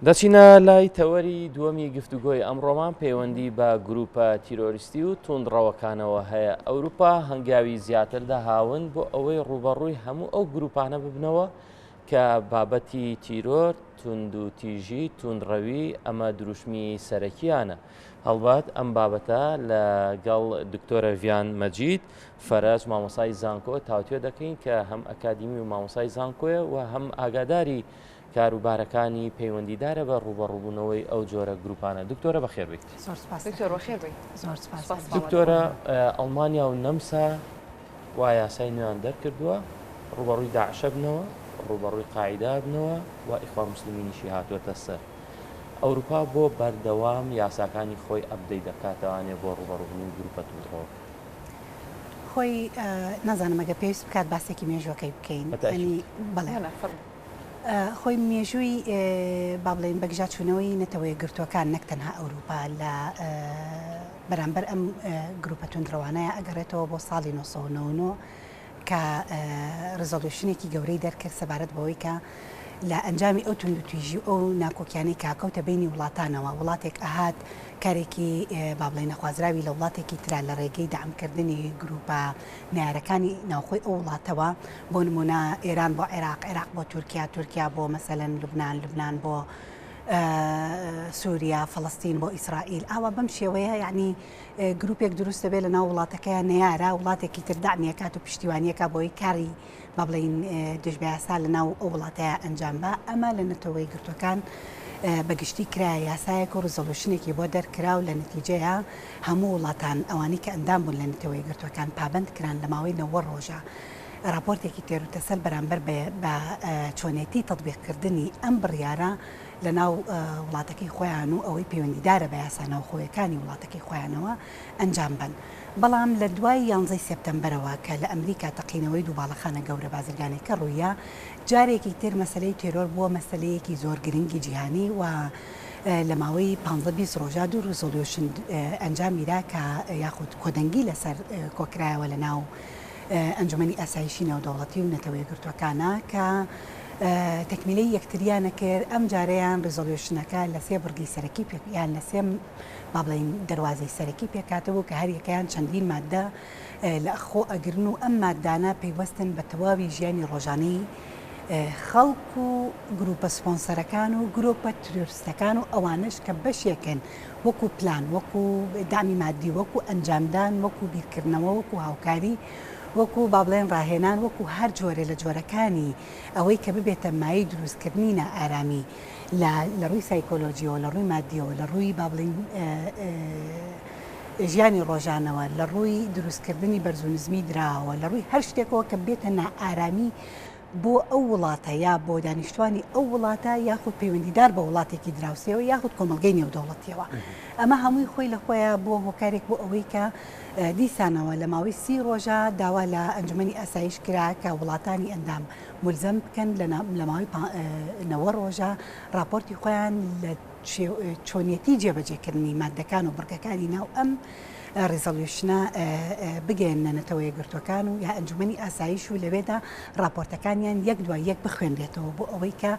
دەچینە لای تەوەری دووەمی گفتوگۆی ئەمڕۆمان پەیوەندی بە گروپە تیرۆریستی و توندڕەوەکانەوە هەیە. ئەوروپا هەنگاوی زیاتردا هاون بۆ ئەوەی ڕوبەڕووی هەموو ئەو گروپانە ببنەوە کە بابەتی تیرۆر، توند و تیژی، توندڕەوی ئەمە دروشمی سەرەکییانە. هەڵبات ئەم بابەتە لەگەڵ دکتۆرە ڤیان مەجید فەرەج مامۆسای زانکۆ تاوتوێ دەکەین کە هەم ئەکادیمی و مامۆسای زانکۆیە و هەم ئاگاداری کاروبارەکانی پەیوەندیدارە بە ڕوبەڕووبوونەوەی ئەو جۆرە گروپانە. دکتۆرە بەخێربیت. دکتۆرە ئەڵمانیا و نەمسا وا یاسای نوێیان دەرکردووە ڕوبەڕووی داعشە بنەوە، ڕوبەڕووی قاعیدا بنەوە و ئیخوان موسلیمینیشی هاتووەتە سەر. ئەوروپا بۆ بەردەوام یاساکانی خۆی ئەپدەیت دەکاتەوانێ بۆ ڕوبەڕووبوونی گروپە توندڕەوە. خۆی نازانم ئەگە پێویست بکات باسێکی مێژوەکەی بکەین. بەڵێ خۆی مێژووی با بڵێن بەگژا چوونەوەی نەتەوەی گرتوەکان نەک تەنها ئەوروپا لە بەرامبەر ئەم گروپە توندڕەوانەیە ئەگەڕێتەوە بۆ ساڵی 1990 کە ڕزۆلوشنێکی گەورەی دەرکرد سەبارەت بەوەی کە لە ئەنجامی ئەو تونند و تویژی و ئەو ناکۆکیانەی کاکەوتە بینی وڵاتانەوە وڵاتێک ئاهات کارێکی با بڵێن نەخوازراوی لە وڵاتێکی ترا لە ڕێگەی دامکردنی گروپە نارەکانی ناوخۆی ئەو وڵاتەوە بۆ نمونە ئێران بۆ عێراق، عێراق بۆ تورکیا، تورکیا بۆ مەسەلەن لوبنان، لوبنان بۆ سووریا، فەڵەستین بۆ ئیسرائیل. ئاوا بەم شێوەیە یعنی گروپێک دروست دەبێت لە ناو وڵاتەکەیان نەیارە وڵاتێکی تر دامیەکات و پشتیوانیەکە بۆی کاری با بڵین دژبە لە ناو ئەو وڵاتەیە ئەنجام بە. ئەمە لە نەتەوەی گرتوەکان بەگشتی کرا یاسایەک و ڕزۆلوشنێکی بۆ دەرکرا و لە نتیجەیە هەموو وڵاتان ئەوانەی کە ئەندام بوون لە نەتەوەی گرتوەکان پابند کران لە ماوەی 90 ڕۆژە. راپۆرتێکی تێروتەسەل بەرامبەر بە چۆنێتی تەطبیقکردنی ئەم بڕیارە لە ناو وڵاتەکەی خۆیان و ئەوەی پەیوەندیدارە بە یاسانەوەخۆیەکانی وڵاتەکەی خۆیانەوە ئەنجام بن. بەڵام لە دوای 11 سپتەمبەرەوە کە لە ئەمریکا تەقینەوەی دووباڵەخانە گەورە بازرگانێکە ڕوویە جارێکی تر مەسلەی تێرۆر بووە مەسلەیەکی زۆر گرنگی جیهانی و لە ماوەی 15 ڕۆژە دوو ڕزۆلوشن ئەنجامیرا کە یاخود کۆدەنگی لەسەر کۆکرایەوە لە ناو ئەنجومەنی ئاسایشی ناودەوڵەتی و نەتەوەی گرتوەکانە کە تەکمیلەی یەکتریانە کرد. ئەم جارەیان ڕزۆلوشنەکە لە سێ بڕگی سەرەکی یان لە سێ با بڵین دەواازەی سەرەکی پێکاتەوە کە هەر یەکەیان چەندین مادە لە خۆ ئەگرن و ئەم مادانە پەیوەستن بە تەواوی ژیانی ڕۆژانەی خەڵک و گروپە سپۆنسەرەکان و گرۆپە تروریستەکان و ئەوانش کە بەشێکن وەکو پلان، وەکو دامی مادی، وەکو ئەنجامدان، وەکو بیرکردنەوە، وەکو هاوکاری، وەکو با بڵێن ڕاهێنان، وەکو هەر جۆرە لە جۆرەکانی ئەوەی کە ببێتە مای دروستکردنی نائارامی لە ڕووی سایکۆلۆژیەوە، لە ڕووی مادیەوە، لە ڕووی با بڵین ژیانی ڕۆژانەوە، لە ڕووی دروستکردنی بەرزونزمی دراوە، لە ڕووی هەر شتێکەوە کە بێتە نائارامی بۆ ئەو وڵاتە یا بۆ دانیشتوانی ئەو وڵاتە یاخود پەیوەندیدار بە وڵاتێکی دراوسێەوە یاخود کۆمەلگەی نێودەوڵەتیەوە. ئەمە هەمووی خۆی لە خۆیان بۆ هۆکارێک بۆ ئەوەی کە دیسانەوە لە ماوەی 30 ڕۆژە داوا لە ئەنجومەنی ئاسایش کرا کە وڵاتانی ئەندام مولزەم بکەن لە ماوەی 90 ڕۆژە راپۆرتی خۆیان لە چۆنیەتی جێبەجێکردنی مادەکان و بڕگەکانی ناو ئەم ڕیزۆلیوشنە بگەێننەتەوەی گرتوەکان و یا ئەنجومەنی ئاسایش و لەوێدا راپۆرتەکانیان یەک دوای یەک بخوێنرێتەوە بۆ ئەوەی کە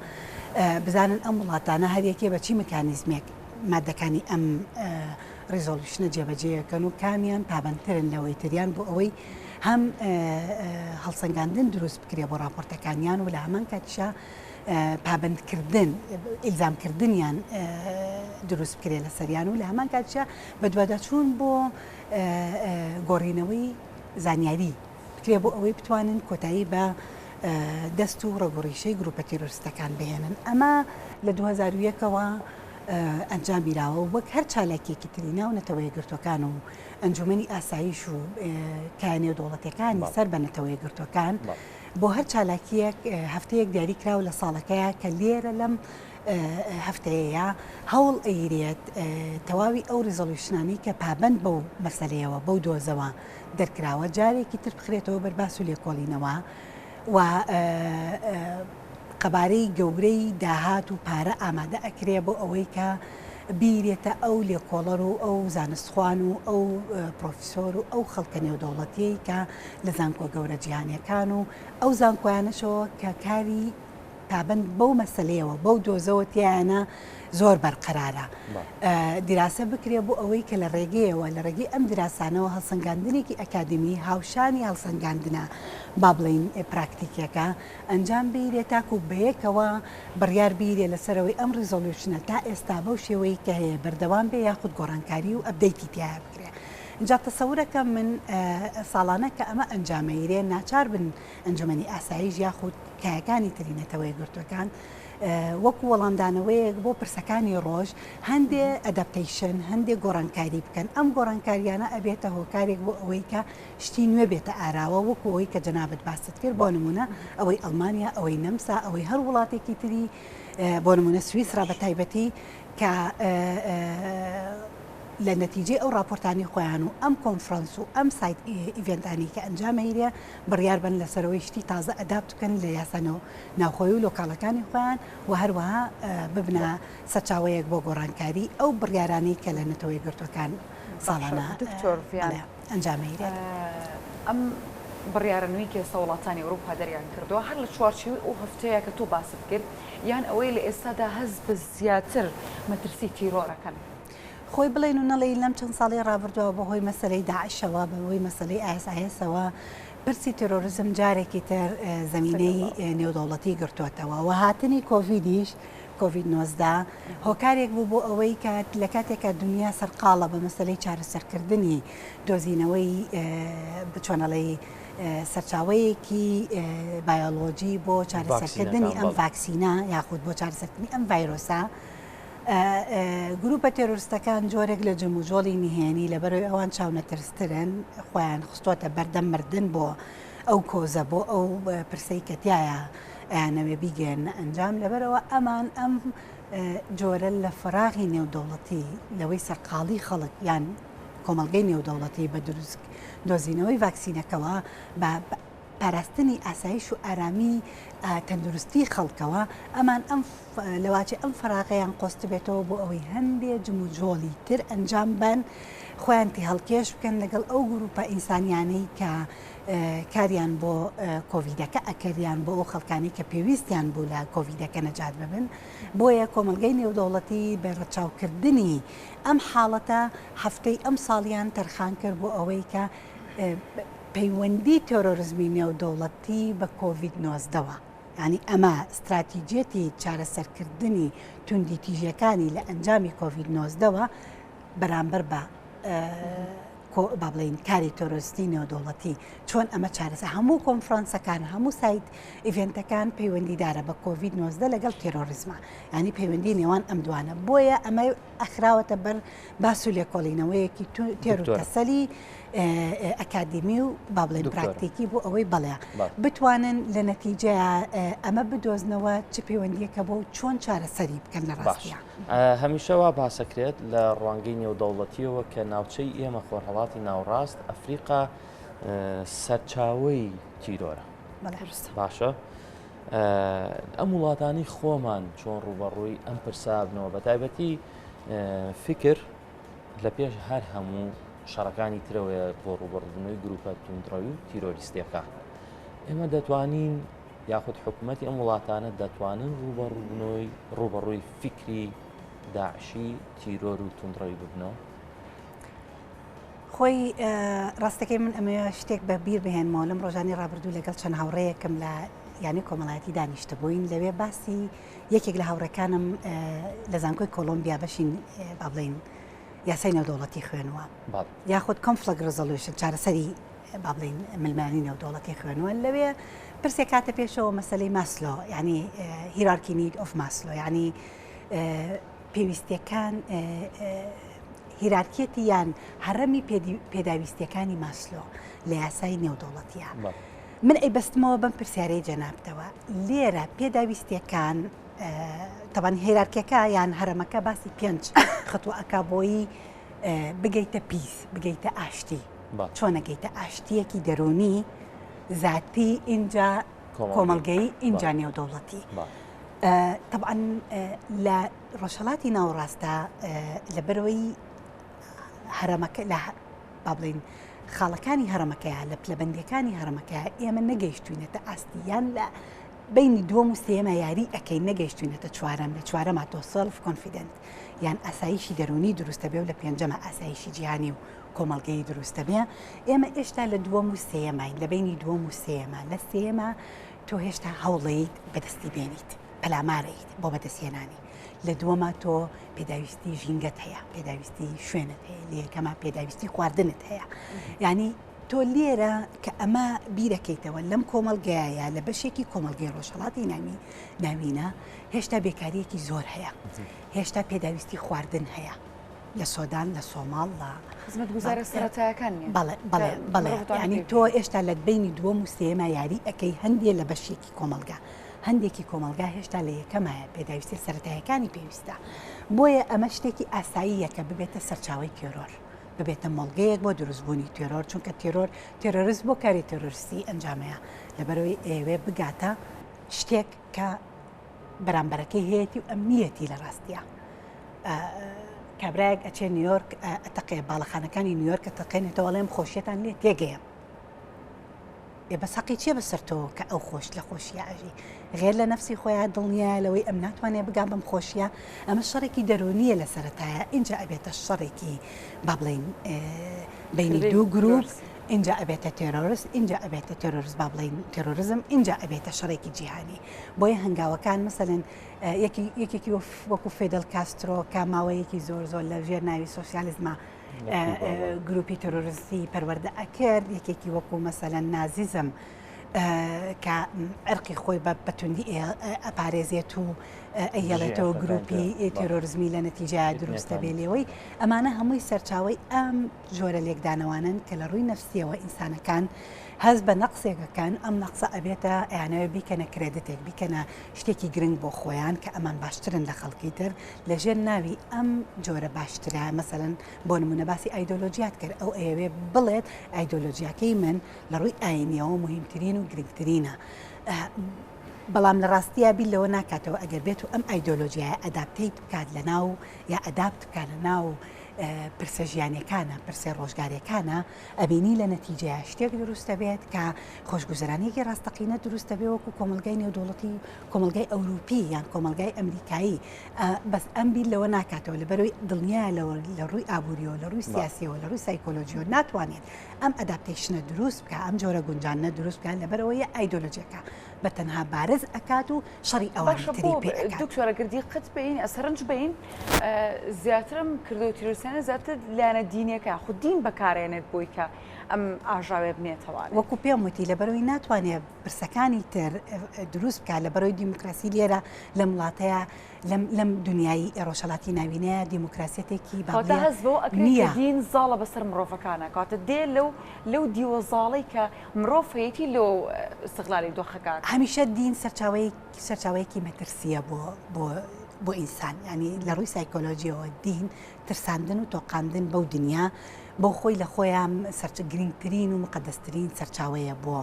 بزانن ئەم وڵاتانە هەرێکێ بە چی مکانیزمێک مادەکانی ئەم ڕیزۆلیوشنە جێبەجێەکەن و کامیان پابندترن لەوەی تریان بۆ ئەوەی هەم هەڵسەنگاندن دروست بکرێ بۆ راپۆرتەکانیان و لە هەمان کاتیشە پابندکردن ئیلزامکردنیان دروست بکرێ لە سەریان و لە هەمان کاتیشە بە دوواداچوون بۆ گۆڕینەوەی زانیاری بکرێ بۆ ئەوەی بتوانن کۆتایی بە دەست و ڕێگەڕیشەی گروپە تیرۆریستەکان بهێنن. ئەمە لە 2001ەوە ئەنجامیراوە وەک هەر چالاکیەکی تری ناو نەتەوەی گرتوەکان و ئەنجومەنی ئاسایش و کایانێ دەوڵەتەکانی سەر بە نەتەوەی گرتوەکان بۆ هەر چالاکیەک هەفتەیەک دیاری کراوە لە ساڵەکەیە کە لێرە لەم هەفتەیە هەوڵ ئەیرێت تەواوی ئەو ریزۆلیوشنانی کە پابند بەو مەسەلەیەوە بەو دۆزەوە دەرکراوە جارێکی تر بخرێتەوە بەرباس و لێکۆڵینەوە و قەبارەی گەورەی داهات و پارە ئامادە ئەکرێ بۆ ئەوەی کە بیرێتە ئەو لێکۆڵەر و ئەو زانستخوان و ئەو پرۆفیسۆر و ئەو خەڵکە نێودەوڵەتیەی کە لە زانکۆ گەورە جیهانیەکان و ئەو زانکۆیانەشەوە کە کاری پابند بەو مەسلەیەوە بەو دۆزەوەتیانە زۆر بەرقەرارە دیراسە بکرێ بۆ ئەوەی کە لە ڕێگەیەوە لە ڕێگەی ئەم دیراسانەوە هەڵسەنگاندنێکی ئەکادمی هاوشانی هەڵسەنگاندنە با بڵین پراکتیکەکە ئەنجام بیرێ تاکو بەیەکەوە بڕیار بیرێ لەسەرەوەی ئەم ریزۆلیوشنە تا ئێستا بەو شێوەی کە هەیە بەردەوام بێ یاخود گۆڕانکاری و ئەبدەیتی تیا بکرێ. اینجا تەسەورەکە من ساڵانە کە ئەمە ئەنجامەیرێ ناچار بن ئەنجومەنی ئاسایش یاخود کایەکانی ترینەتەوەی گرتوەکان وەکو وەڵامدانەوەیەک بۆ پرسەکانی ڕۆژ هەندێ ئەدەپتیشن هەندێک گۆڕانکاری بکەن ئەم گۆڕانکاریانە ئەبێتە هۆکارێک بۆ ئەوەی کە شتی نوێ بێتە ئاراوە وەکو ئەوەی کە جەنابەت باست کرد بۆ نمونە ئەوەی ئەڵمانیا ئەوەی نەمسا ئەوەی هەر وڵاتێکی تری بۆ نمونە سویسرا بە تایبەتی کە لە نەتیجێ ئەو راپۆرتانی خۆیان و ئەم کۆنفرانس و ئەم سایت ئیڤێنتانی کە ئەنجامەیرێ بڕیار بن لەسەرەوەی شتی تازە ئەدابت بکەن لە یاسانەوە ناوخۆی و لۆکاڵەکانی خۆیان و هەروەها ببنە سەرچاوەیەک بۆ گۆڕانکاری ئەو بڕیارانەی کە لە نەتەوەی گرتوەکان ساڵانە ئەنجامەیرێ. ئەم بڕیارەنووی کە ئێستا وڵاتانی ئەوروپا دەریان کردووە هەر لە چوارچێوەی ئەو هەفتەیە کە تۆ باست کرد یان ئەوەی لە ئێستادا هەز بە زیاتر مەترسی تیرۆرەکەن خۆی بڵێن و نەڵێ لەم چەند ساڵی ڕابردووە بەهۆی مەسلەی داعشەوە بەهۆی مەسلەی ئایسایسەوە پرسی تێرۆریزم جارێکی تر زەمینەی نێودەوڵەتی گرتووەتەوە و هاتنی کۆڤیدیش کۆڤید 19 هۆکارێک بوو بۆ ئەوەی کە لە کاتێکە دنیا سەرقاڵە بە مەسلەی چارەسەرکردنی دۆزینەوەی بچۆنەڵی سەرچاوەیەکی بایۆلۆجی بۆ چارەسەرکردنی ئەم ڤاکسینە یاخود بۆ چارەسەرکردنی ئەم ڤایرۆسە گروپە تێرۆریستەکان جۆرێک لە جموجۆڵی نهێنی لەبەرەوەی ئەوان چاونەترسترن خۆیان خستۆتە بەردەم مردن بۆ ئەو کۆزە بۆ ئەو پرسەی کەتیایە ئەیانەوێ بیگەن ئەنجام لەبەرەوە ئەمان ئەم جۆرە لە فراغی نێودەوڵەتی لەوەی سەرقاڵی خەڵک یان کۆمەڵگەی نێودەوڵەتی بە دروست دۆزینەوەی ڤاکسینەکەەوە بە پاراستنی ئاسایش و ئارامی تەندروستی خەڵکەوە ئەمان لەواچی ئەم فراغەیان قۆست بێتەوە بۆ ئەوەی هەندێ جموجۆڵی تر ئەنجام بن خۆیانتی هەڵکێش بکەن لەگەڵ ئەو گروپە ئینسانیانەی کە کاریان بۆ کۆڤیدەکە ئەکەریان بۆ ئەو خەڵکانی کە پێویستیان بوو لە کۆڤیدەکە نەجات ببن بۆیە کۆمەلگەی نێودەوڵەتی بە ڕەچاوکردنی ئەم حاڵەتە هەفتەی ئەم ساڵیان تەرخان کرد بۆ ئەوەی کە پەیوەندی تۆرۆریزمی نێودەوڵەتی بە کۆڤید 19ەوە ینی ئەمە استراتیجێتی چارەسەرکردنی توندی تیژەکانی لە ئەنجامی کۆڤید 19ەوە بەرامبەر بە با بڵین کاری تۆرۆریستی نێودەوڵەتی چۆن ئەمە چارەسە هەموو کۆنفرانسەکان هەموو سایت ئیڤێنتەکان پەیوەندیدارە بە کۆڤید 19 لەگەڵ تێرۆریزمە ینی پەیوەندی نێوان ئەم دوانە بۆیە ئەمە ئەخراوەتە بەر باس و لێکۆڵینەوەیەکی تێر و تەسەلی ئەکادمی و با بڵێن پراکتیکی بۆ ئەوەی بەڵێ بتوانن لە نەتیجە ئەمە بدۆزنەوە چ پەیوەندیەکە بۆ چۆن چارەسەری بکەن لە ڕاستیە هەمیشەوە باسەکرێت لە ڕوانگەی نێودەوڵەتیەوە کە ناوچەی ئێمە خۆرهەڵاتی ناوڕاست ئەفریقا سەرچاوەی تیرۆرە باشە ئەم وڵاتانی خۆمان چۆن ڕوبەڕووی ئەم پرسابنەوە بە تایبەتی فکر لە پێش هەر هەموو شەڕەکانی ترەوەیە بۆ ڕوبەڕبوونەوەی گروپە توندڕەوی و تیرۆریستەکە ئێمە دەتوانین یاخود حکوومەتی ئەم وڵاتانە دەتوانن ڕوبەڕووی فکری داعشی تیرۆر و توندڕەوی ببنەوە خۆی ڕاستەکەی من ئەمە شتێک بە بیر بهێنمەوە لەم ڕۆژانی ڕابردوو لەگەڵ چەند هاوڕەیەکم لە یانی کۆمەڵایەتی دانیشتە بووین لەوێ باسی یەکێک لە هاوڕەکانم لە زانکۆی کۆلۆمبیا بەشین با بڵین یاسای نێودەوڵەتی خوێنووە یاخود کۆنفلەکت ڕزۆلوشن چارەسەری با بڵین ملمانی نێودەوڵەتی خوێنووە لەوێ پرسێک کاتە پێشەوە مەسەلەی ماسلۆ ینی هیرارکی نید ئۆف ماسلۆ ینی پێویستیەکان هیرارکیەتی یان هەرەمی پێداویستیەکانی ماسلۆ لە یاسای نێودەوڵەتیە من ئەیبەستمەوە بەم پرسیارەی جەنابتەوە لێرە پێداویستیەکان تەبەن هێرارکیەکە یان هەرەمەکە باسی 5 خەتوەکە بۆی بگەیتە پیس بگەیتە ئاشتی چۆنەگەیتە ئاشتیەکی دەرونی ذاتی اینجا کۆمەڵگەی اینجا نێودەوڵەتی طبعا لە ڕۆژهەڵاتی ناوەڕاستە لەبەرەوەی هەرەمەکە لە با بڵین خاڵەکانی هەرەمەکەیە لە پلەبەندیەکانی هەرەمەکە ئێمە نەگەیشتوینەتە ئاستیان لە بینی دووەم و سێمە یاری ئەەکەی نەگەیشتوینەتە چوارەم لە چوارەما تۆ سەلف کۆنفیدنت یان ئاسایشی دەرونی دروستە بێ و لە پێنجەمە ئاسایشی جیهانی و کۆمەڵگەی دروستە بێ ئێمە ئێشتا لە دووەم و سێمای لە بینی دووەم و سێمە لە سێمە تۆ هێشتا هەوڵیت بەدەستی بێنیت پەلامارەیت بۆ بەدەستێنانی لە دووەما تۆ پێداویستی ژینگەت هەیە پێداویستی شوێنت هەیە لە یەکەمە پێداویستی خواردنت هەیە یعنی تۆ لێرە کە ئەمە بیرەکەیتەوە لەم کۆمەڵگایە لە بەشێکی کۆمەڵگەی ڕۆژهەڵاتی ناوینە هێشتا بێکاریەکی زۆر هەیە هێشتا پێداویستی خواردن هەیە لە سۆدان لە سۆماڵ لە خزمەتگوزارە سەرەتایەکان بەڵێ ینی تۆ ئێشتا لە بینی دووەم و سێمە یاری ئەەکەی هەندێک لە بەشێکی کۆمەلگا هەندێکی کۆمەلگا هێشتا لە یەکەمایە پێداویستی سەرەتایەکانی پێویستە بۆیە ئەمە شتێکی ئاساییەکە ببێتە سەرچاوی تێرۆر ببێتە مەڵگەیەک بۆ دروستبوونی تێرۆر چونکە تێرۆریست بۆ کاری تێرۆریستی ئەنجامەیە لەبەرەوەی ئێوێ بگاتە شتێک کە بەرامبەرەکەی هەیەی و ئەمنیەتی لە ڕاستیە کابراایك ئەچێ نیویۆرک ئەتەقێ باڵەخانەکانی نیویۆرک کە تەقێنێتەوەڵێم خۆشیێتان لێ تێگەیە بە سەقی چێ بەسەرتەوە کە ئەو خۆش لە خۆشیە ئەژی غێر لە نفسی خۆیان دڵنیە لەوەی ئەم ناتوانێت بگام بم خۆشیە ئەمە شەڕێکی دەرونیە لە سەرەتایە اینجا ئەبێتە شەڕێکی با بڵین بینی دوو گروپ اینجا ئەبێتە تێرۆریست اینجا ئەبێتە تێرۆریست با بڵین تێرۆریزم اینجا ئەبێتە شەڕێکی جیهانی بۆیە هەنگاوەکان مەسەلەن یەکێکی وەکو فێدەل کاسترۆ کە ماوەیەکی زۆر لە ژێر ناوی سۆسیالیزمە گروپی تۆرۆریستی پەروەردە ئەکرد یەکێکی وەکو مەسەلەن نازیزم کە ئەرقی خۆی بەتوندی ئەپارێزێت و ئەهێڵێتەوە گروپی تێرۆریزمی لە نەتیجە دروستە بێ لێەوەی ئەمانە هەمووی سەرچاوی ئەم جۆرە لێکدانەوانن کە لە ڕووی نەفسیەوە ئینسانەکان هەز بە نەقسێکەکان ئەم نەقسە ئەبێتە یانەوە بیکەنە کرێدتێک بیکەنە شتێکی گرنگ بۆ خۆیان کە ئەمان باشترن لە خەڵکی تر لەژێر ناوی ئەم جۆرە باشترە مەسەلەن بۆ نمونە باسی ئایدۆلۆژیات کرد ئەو ئەوێ بڵێت ئایدۆلۆژیاکەی من لە ڕووی ئاینیەوە مهمترین و گرنگترینە بەڵام لە ڕاستیە بی لەوە ناکاتەوە ئەگەر بێت و ئەم ئایدۆلۆژیایە ئەدابتیت بکات لە ناو یا ئەدابت بکات لە ناو پرسە ژیانەکانە پرسێ ڕۆژگارەکانە ئەبینی لە نەتیجەیە شتێک دروستە بێت کە خۆشگوزەرانێکی ڕاستەقینە دروستە بێ وەکو کۆمەلگای نێودوڵەتی کۆمەلگای ئەوروپی یان کۆمەلگای ئەمریکایی بەس ئەم بیر لەوە ناکاتەوە لەبەرەوەی دڵنیە لە ڕووی ئابوووریەوە لە ڕووی سیاسیەوە لە ڕووی سایکۆلۆژیۆ ناتوانێت ئەم ئەداپتیشنە دروست بکە ئەم جۆرە گونجانە دروست بکە لەبەرەوەی ئایدۆلۆژیەکە بە تەنها بارز ئەکات و شەڕی ئەوانی تری پێ ئەکات دکتۆرەگردی قەت بین ئەسەرنج بین زیاترم کردو تیرۆریستانە زیاتر لایەنە دینیەکە خو دین بەکارێنێت بۆی کە ئەم ئاژاوێ بنێتەوە وەکو پێم وتی لەبەرەوەی ناتوانێت برسەکانی تر دروست بکات لەبەرەوەی دیموکراسی لێرە لە وڵاتەیە لەم دنیای ڕۆژهەڵاتی ناوینەیە دیموکراسیەتێکی هەز بۆ ئەکرێت دین زاڵە بەسەر مرۆڤەکانە کاتە دێ لەو دیوەزاڵی کە مرۆڤەیەتی لەو استقلالی دۆخەکان هەمیشە دین سەرچاوەیەکی مەترسیە بۆ ئینسان ینی لە ڕووی سایکۆلۆژیەوە دین ترساندن و تۆقااندن بەو دنیا بۆ خۆی لە خۆیان گرنگترین و مقدەسترین سەرچاوەیە بۆ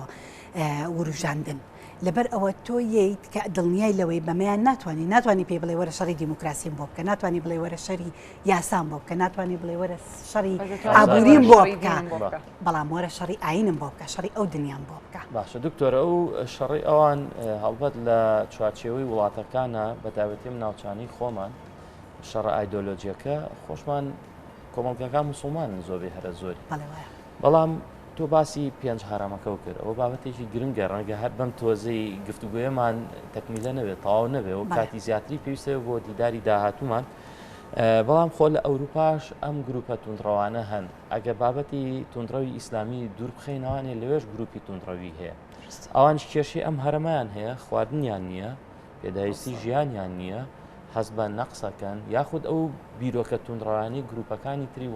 وروژاندن لەبەر ئەوە تۆ ییت کە دڵنیای لەوەی بەمەیان ناتوانانی پێ بڵێ وەرە شەڕی دیموکراسیم بۆ بکە ناتوانانی بڵێ وەرە شەڕی یاسان بۆ بکە ناتوانانی بڵێ وەرە شەڕی ئابووریم بۆ بکە بەڵام وەرە شەڕی ئاینم بۆ بکە شەڕی ئەو دنیام بۆ بکە باشە دکتۆرە ئەو شەڕی ئەوان هەڵبەت لە چوارچێوەی وڵاتەکانە بەتابەتیم ناوچانی خۆمان شەڕە ئایدۆلۆجیەکە خۆشمان کۆمەڵگەکان موسڵمانن زۆربەی هەرە زۆری بەڵام تۆ باسی پێنج هەرامەکە و کرد ئەوە بابەتێکی گرنگە ڕەنگە هەر بەم تۆزەی گفتوگوێمان تەکمیلە نەبێت تەواو نەبێت و کاتی زیاتری پێویستە بۆ دیداری داهاتوومان بەڵام خۆ لە ئەوروپاش ئەم گروپە توندڕەوانە هەن ئەگە بابەتی توندڕەوی ئیسلامی دوور بخەینەوانێ لەوێش گروپی توندڕەوی هەیە ئەوانش کێشی ئەم هەرەمایان هەیە خواردنیان نییە پێداویستی ژیانیان نییە حەز بە نەقسەکەن یاخود ئەو بیرۆکە توندڕەوانی گروپەکانی تری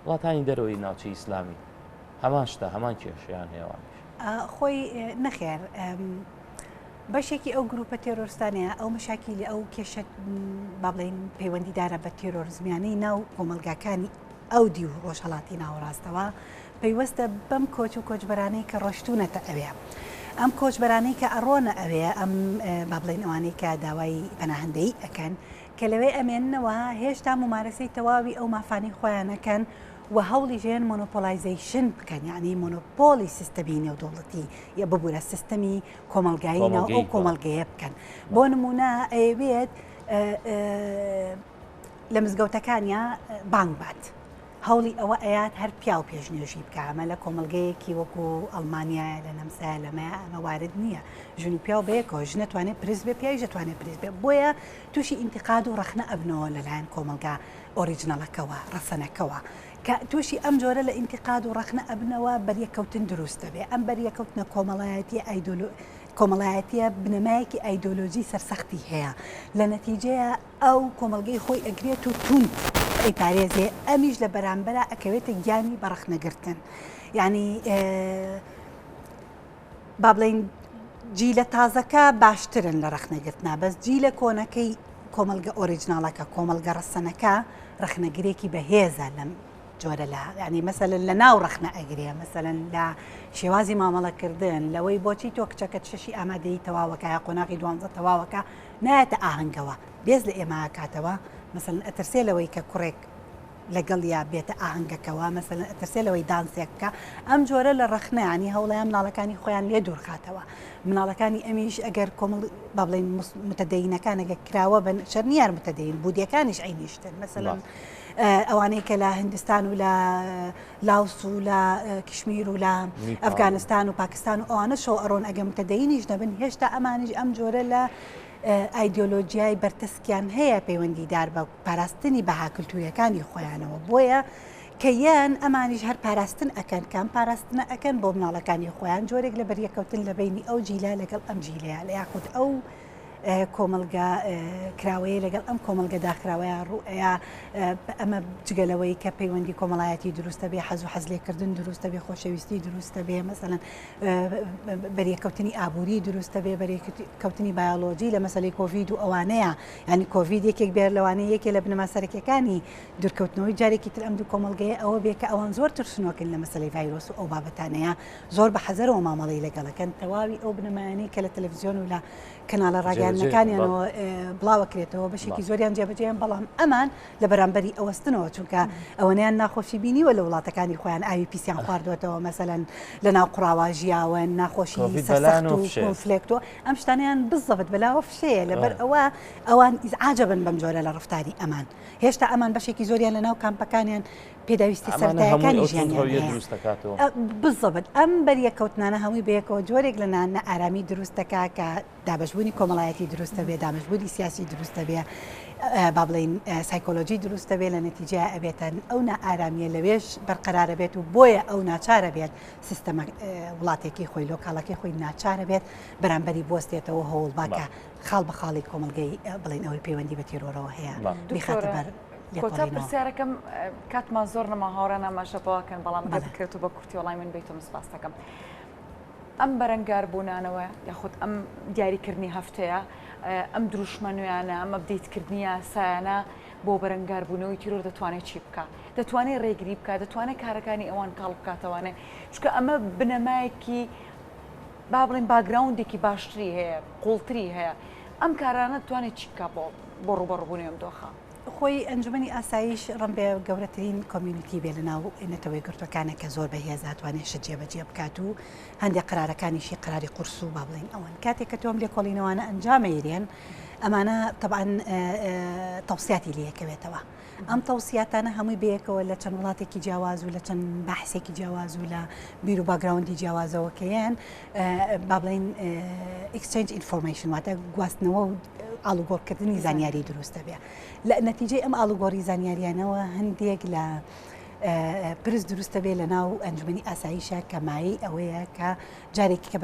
وڵاتانی دەرەوەی ناوچەی ئیسلامی هەمان شتە هەمان کێشیان هێوانش خۆی نەخێر بەشێکی ئەو گروپە تێرۆریستانەیە ئەو مشاکیلی ئەو کێشە با بڵێن پەیوەندیدارە بە تێرۆریزمیانەی ناو کۆمەلگاکانی ئەو دی و ڕۆژهەڵاتی ناوەڕاستەوە پەیوەستە بەم کۆچ و کۆچبەرانەی کە ڕۆشتونەتە ئەوێ ئەم کۆچبەرانەی کە ئەڕۆنە ئەوێ ئەم با بڵێن ئەوانەی کە داوای پەناهەندەیی ئەکەن کە لەوێ ئەمێننەوە هێشتا ممارەسەی تەواوی ئەو مافانی خۆیانەکەن و هەوڵی ژێن مۆنۆپۆلایزیشن بکەن یعنی مۆنۆپۆلی سیستەمی نێودەوڵەتی یا ببوورە سیستەمی کۆمەلگایی ناو ئەو کۆمەلگەیە بکەن بۆ نمونە ئەیەوێت لە مزگەوتەکانیا بانگ بات هەوڵی ئەوە ئەیات هەر پیا و پێشنێژی بکە ئەمە لە کۆمەلگەیەکی وەکو ئەڵمانیا لە نەمسا لەمە ئەمە وارد نییە ژن و پیا و بەیەکەوە ژ نەتوانێت پرس بێ پیاوی دەتوانێت پرس بێ بۆیە تووشی ئینتقاد و ڕەخنە ئەبنەوە لەلایەن کۆمەلگا ئۆریجنەڵەکەوە ڕەسەنەکەوە کە تووشی ئەم جۆرە لە ئینتقاد و ڕەخنە ئەبنەوە بەریەکەوتن دروستە بێ ئەم بەریەکەوتنە کۆمەڵایەتی کۆمەڵایەتیە بنەمایەکی ئایدۆلۆژی سەرسەختی هەیە لە نەتیجەیە ئەو کۆمەلگەی خۆی ئەگرێت و تون ئەی پارێزێ ئەمیش لە بەرامبەرە ئەکەوێتە گیانی بەڕەخنەگرتن یعنی با بڵین جیلە تازەکە باشترن لە ڕەخنەگرتنا بەس جیلە کۆنەکەی کۆمەلگە ئۆریجناڵەکە کۆمەلگە ڕەسەنەکە ڕەخنەگرێکی بەهێزە لەم جۆرە لە ینی مەسەلەن لە ناو ڕەخنە ئەگرێ مەسەلەن لە شێوازی مامەڵەکردن لەوەی بۆچی تۆ کچەکەت شەشی ئامادەی تەواوەکە یا قۆناغی دوانزە تەواوەکە نایەتە ئاهەنگەوە بێز لە ئێمە کاتەوە مەسەلەن ئەترسێ لەوەی کە کوڕێک لەگەڵ یا بێتە ئاهەنگەکەەوە مەسەلەن ئەترسێ لەوەی دانسێک بکە ئەم جۆرە لە ڕەخنەیانی هەوڵیان مناڵەکانی خۆیان لێ دوورخاتەوە مناڵەکانی ئەمیش ئەگەر کۆمەڵ با بڵێن متەدەینەکان ئەگەر کراوە بە شەرنیار متەدەین بودیەکانیش عینیشتن مەسەلەن ئەوانەی کە لە هندستان و لە لاوس و لە کشمیر و لە ئەفغانستان و پاکستان و ئەوانە شۆ ئەڕۆن ئەگەم تەدەینیش دەبن هێشتا ئەمانیش ئەم جۆرە لە ئایدۆلۆژیای بەرتەسکیان هەیە پەیوەندیدار بە پاراستنی بەها کللتوریەکانی خۆیانەوە بۆیە کە یان ئەمانیش هەر پاراستن ئەکەن کام پاراستنە ئەکەن بۆ مناڵەکانی خۆیان جۆرێک لە بەریەکەوتن لە بینی ئەو جیلا لەگەڵ ئەم جیلەیە لە یاخود ئەو کۆمەلگا کراوەیە لەگەڵ ئەم کۆمەلگە داخراوەیە ڕوئەیە ئەمە جگەلەوەی کە پەیوەندی کۆمەڵایەتی دروستە بێ حەز و حەزلێکردن دروستە بێ خۆشەویستی دروستە بێ مەسەلەن بەریەکەوتنی ئابووری دروستە بێ بەریەکەوتنی بایۆلۆجی لە مەسەلەی کۆڤید و ئەوانەیە ینی کۆڤید یەکێک بێر لەوانەیە یەکێ لە بنەما سەرەکیەکانی دوورکەوتنەوەی جارێکی تر ئەم دوو کۆمەلگەیە ئەوە بێ کە ئەوان زۆر ترسنۆکن لە مەسەلەی ڤایرۆس و ئەو بابەتانەیە زۆر بە حەزەرەوە مامەڵەی لەگەڵەکەن تەواوی ئەو بنەمایانەی کە لە تەلەڤیزیۆن و لە کەناڵە ڕاگەیاندنەکانیانەوە بڵاوەکرێتەوە بەشێکی زۆریان جێبەجێیان بەڵام ئەمان لە بەرامبەری ئەوەستنەوە چونکە ئەوەنیان ناخۆشی بینیوە لە وڵاتەکانی خۆیان ئاوی پیسیان خواردوێتەوە مەسەلەن لە ناو قوڕاوە ژیاون ناخۆشی سەرسەخت و کۆنفلێکتۆ ئەم شتانیان بزەبت بەلاوە فشەیە لەبەر ئەوە ئەوان عاجبن بەم جۆرە لە ڕفتاری ئەمان هێشتا ئەمان بەشێکی زۆریان لە ناو کامپەکانیان پێداویستی سەرەتاییەکانی ژیانیان بزەبت ئەم بەریەکەوتنانە هەمووی بەیەکەوە جۆرێک لە نانە ئارامی دروستەکە کە دابەشبوونی کۆمەڵایەتی دروستە بێ دامەژبوونی سیاسی دروستە بێ با بڵین سایکۆلۆژی دروستە بێ لە نەتیجە ئەبێتن ئەو نائارامیە لەوێش بەرقەرارە بێت و بۆیە ئەو ناچارە بێت سیستەمە وڵاتێکی خۆی لۆکاڵەکەی خۆی ناچارە بێت بەرامبەری بۆستێتەوە هەوڵ باکە خاڵ بە خاڵی کۆمەلگەی بڵین ئەوەی پەیوەندی بە تیرۆرەوە هەیە بیخاتە بەر کۆتا پرسیارەکەم کاتمان زۆر نەما هاوڕێ ناماشەبەوەکەن بەڵام دەکرێت و بە کورتی وەڵامی من بیتۆ سپاس دەکەم ئەم بەرەنگار بوونانەوە یاخود ئەم دیاریکردنی هەفتەیە ئەم دروشمەنویانە ئەم ئەبدەیتکردنی یاسایانە بۆ بەرەنگار بوونەوەی تیرۆر دەتوانێت چی بکە دەتوانێت ڕێگری بکات دەتوانێت کارەکانی ئەوان کاڵ بکاتەوانێ چونکە ئەمە بنەمایەکی با بڵین باگراوندێکی باشتری هەیە قوڵتری هەیە ئەم کارانە دەتوانێت چی بکات بۆ ڕوبەڕبوونی ئەم دۆخە خۆی ئەنجومەنی ئاسایش ڕم بێ گەورەترین کۆمیونیتی بێ لە ناو نەتەوەی گرتوەکانە کە زۆر بەهێز هاتوانێت شت جێبەجێ بکات و هەندێک قرارەکانیشی قراری قورس و با بڵین ئەوان کاتێک کە تۆم لێ کۆڵینەوانە ئەنجامەیرێن ئەمانە طبعاً تەوسیاتی لەکەوێتەوە ئەم تەوسیاتانە هەمووی بەیەکەوە لە چەند وڵاتێکی جیاواز و لە چەند بەحسێکی جیاواز و لە بیر و باگراوندی جیاوازەوەکەیان با بڵین ئەکسچێنج ئینفۆرمیشن واتە گواستنەوە و ئاڵوگۆڕکردنی زانیاری دروستە بێ لە نەتیجەی ئەم ئاڵوگۆڕی زانیاریانەوە هەندێک لە پرس دروستە بێ لە ناو ئەنجومەنی ئاسایشە کە مایەی ئەوەیە کە جارێکی کە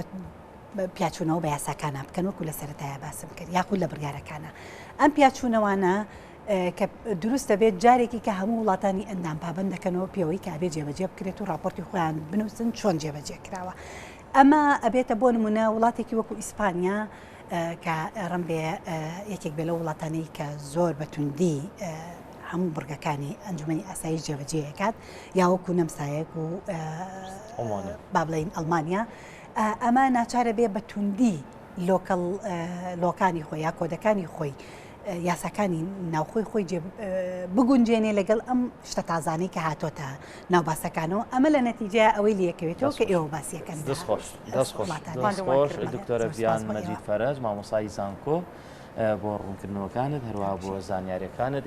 پیاچوونەوە بە یاساکانە بکەن وەکو لە سەرەتایە باسم کرد یاخود لە بڕیارەکانە ئەم پیاچوونەوانە کە دروستە بێت جارێکی کە هەموو وڵاتانی ئەندام پابند دەکەنەوە پێوەی کابێ جێبەجێ بکرێت و راپۆرتی خۆیان بنووسن چۆن جێبەجێ کراوە ئەمە ئەبێتە بۆ نمونە وڵاتێکی وەکو ئیسپانیا کە ڕم بێ یەکێک بێ لە وڵاتانەی کە زۆر بەتوندی هەموو بڕگەکانی ئەنجومەنی ئاسایش جێبەجێەکات یا وەکو نەمسایەک و با بڵین ئەڵمانیا ئەمە ناچارە بێ بەتوندی لۆکانی خۆی یا کۆدەکانی خۆی یاساکانی ناوخۆی خۆی بگونجێنێ لەگەڵ ئەم شتە تازانەی کە هاتۆتە ناوباسەکانەوە ئەمە لە نەتیجە ئەوەی لەکەوێتەوە کە ئێوە باسیەکەن دەستخۆش دکتۆرە ڤیان مەجید فەرەج مامۆسایی زانکۆ بۆ ڕوونکردنەوەکانت هەروە بۆ زانیاریەکانت